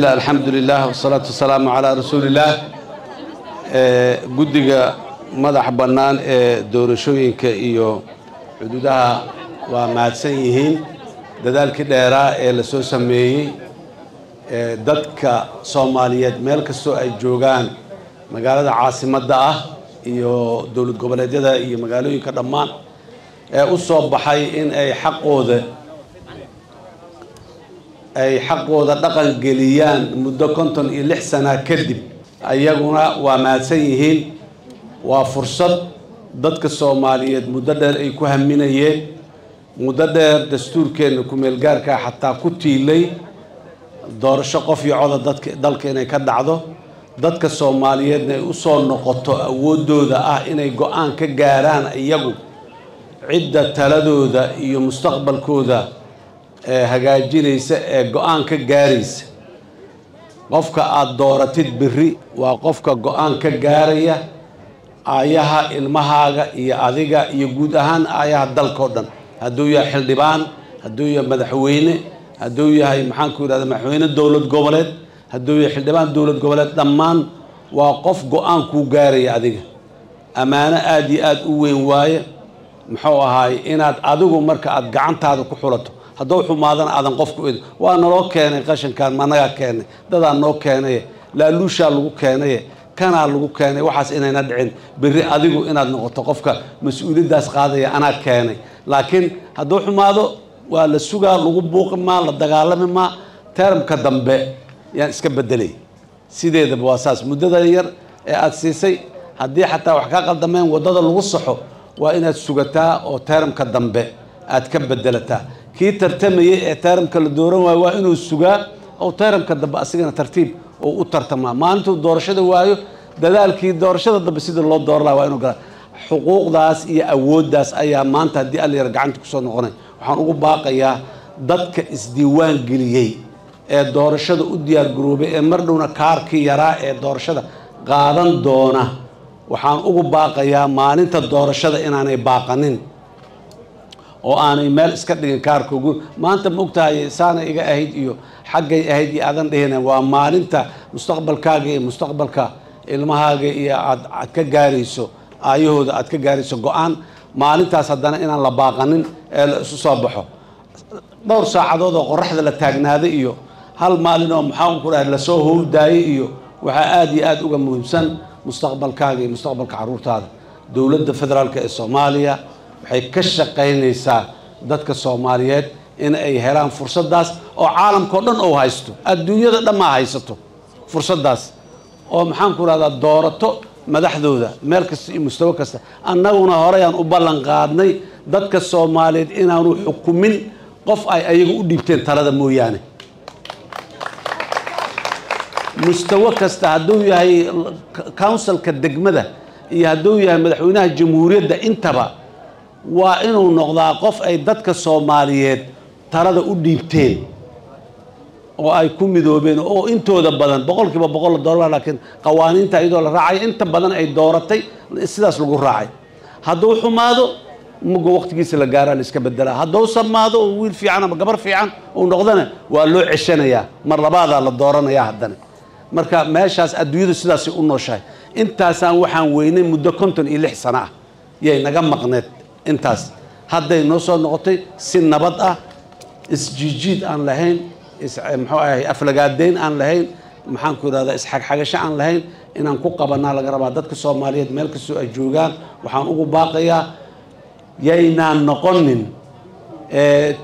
بسم الله الحمد لله والصلاة والسلام على رسول الله قدقة مدح بنان دورشوينك إيو حدودها ومعدسيهين دادالك ديراء لسو سميهي دادك صوماليات ميلك السوء الجوغان مقالة عاصمة داء إيو دولة قبلة دا إيو مقالوين كدمان أصوب بحي إن أي حقو ذا ay xaqooda dhaqan geliyaan muddo 56 sano kadib ayaguna waa maadsan yihiin waa fursad dadka Soomaaliyeed muddo dheer ay ku haminayeen muddo dheer dastuurkeena ku meel gaarka xataa ku tiilay doorasho qof iyo cod dalka inay ka dhacdo dadka Soomaaliyeed ay u soo noqoto awoodooda ah inay go'aan ka gaaraan iyagu cidda taladooda iyo mustaqbalkooda hagaajinaysa go'aan ka gaaraysa qofka aad dooratid biri waa qofka go'aan ka gaaraya aayaha ilmahaaga iyo adiga iyo guud ahaan aayaha dalka oo dhan haduu yahay xildhibaan haduu yahay madaxweyne haduu yahay maxaan ku yiraahdaa madaxweyne dawlad goboleed haduu yahay xildhibaan dawlad goboleed dhammaan waa qof go'aan ku gaaraya adiga amaana aad iyo aad u weyn waaye muxuu ahaay inaad adigu marka aad gacantaada ku xulato hadduu xumaadana aadan qofku idin waa naloo keenay qashankan managa keenay dadaa noo keenay laaluusha lagu keenay kana lagu keenay waxaas inayna dhicin biri adigu inaad noqoto qofka mas'uuliyadaas qaadaya ana keenay laakiin hadduu xumaado waa la sugaa lagu buuqi ma la dagaalami ma termka dambe yaan iska bedelay sideedaba waa saas muddada yar ee aad siisay haddii xataa wax ka qaldameen wadada lagu saxo waa inaad sugataa oo termka dambe aad ka bedelataa kii tartamay ee taramka la dooran waa inuu sugaa oo taramka dambe asigana tartiib oo u tartama maanta doorashada waayo dadaalkii doorashada dambe sida loo dooran waa inuu galaa xuquuqdaas iyo awooddaas ayaa maanta hadii alla yar gacanta ku soo noqonay waxaan ugu baaqayaa dadka isdiiwaan galiyay ee doorashada u diyaar garoobay ee mar dhowna kaarkii yaraa ee doorashada qaadan doona waxaan ugu baaqayaa maalinta doorashada inaanay baaqanin oo aanay meel iska dhigin kaarkoogu maanta ma ogtahay saana iga ahayd iyo xaggay ahayd iyo aadan dheheen waa maalinta mustaqbalkaaga iyo mustaqbalka ilmahaaga iyo aad ka gaarayso aayahooda aad ka gaarayso go'aan maalintaas haddana inaan la baaqanin ee la isu soo baxo dhowr saacadood oo qorraxda la taagnaaday iyo hal maalin oo maxaan ku dhahay la soo howdaayay iyo waxa aad iyo aad uga muhiimsan mustaqbalkaaga iyo mustaqbalka caruurtaada dawladda federaalka ee Soomaaliya waxay ka shaqaynaysaa dadka Soomaaliyeed in ay helaan fursadaas oo caalamka oo dhan oo haysto adduunyada dhan ma haysato fursadaas oo maxaan ku raadaa doorato madaxdooda meel kasta iyo mustawa kasta annaguna horeyaan u ballan qaadnay dadka Soomaaliyeed inaanu xukumin qof ay ayagu u dhiibteen talada mooyaane mustawa kasta haduu yahay councilka degmada iyo haduu yahay madaxweynaha jamhuuriyadda intaba waa inuu noqdaa qof ay dadka Soomaaliyeed talada u dhiibteen oo ay ku midoobeen oo intooda badan boqolkiiba $100 laakiin qawaaniinta iyadoo la raacay inta badan ay dooratay sidaas lagu raacay hadduu xumaado mugo waqtigiisa la gaaraan iska bedela hadduu samaado wiil fiican ama gabar fiican oo noqdana waa loo ceshanayaa mar labaad la dooranayaa haddana marka meeshaas adduunyadu sidaas u nooshahay intaasaan waxaan weynay muddo 56 sano ah yay naga maqneed intaas hadday noo soo noqotay si nabad ah isjijiid aan lahayn muxuu ahay aflagaadeyn aan lahayn maxaan ku yiraahdaa isxagxagasho aan lahayn inaan ku qabanaa laga rabaa dadka Soomaaliyeed meel kasta ay joogaan waxaan ugu baaqayaa yaynaan noqonin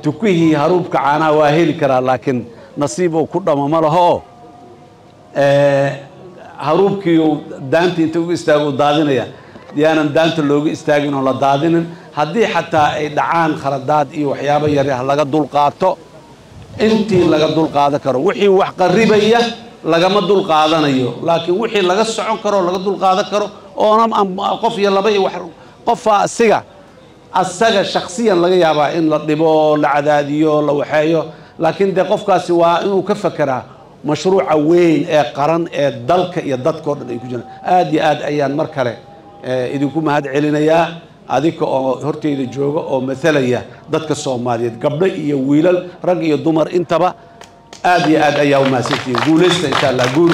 tukihii haruubka caana waa heli karaa laakiin nasiib uu ku dhamo ma laho haruubkii daanta inta ugu istaago daadinaya yaanan daanta looga istaagin oo la daadinin haddii xataa ay dhacaan khaladaad iyo waxyaabo yar ah laga dulqaato intii laga dulqaadan karo wixii wax qaribaya lagama dulqaadanayo laakiin wixii laga socon karo laga dulqaadan karo oo qof iyo laba iyo wax qof asaga shakhsiyan laga yaabaa in la dhibo la cadaadiyo la waxeeyo laakiin de qofkaasi waa inuu ka fakeraa mashruuca weyn ee qaran ee dalka iyo dadka oo dhan ay ku jiraan aad iyo aad ayaan mar kale idinku mahad celinayaa adika oo horteyda jooga oo mathalaya dadka Soomaaliyeed gabdho iyo wiilal rag iyo dumar intaba آد يا آد أيام ما سنتين قول إن شاء الله قول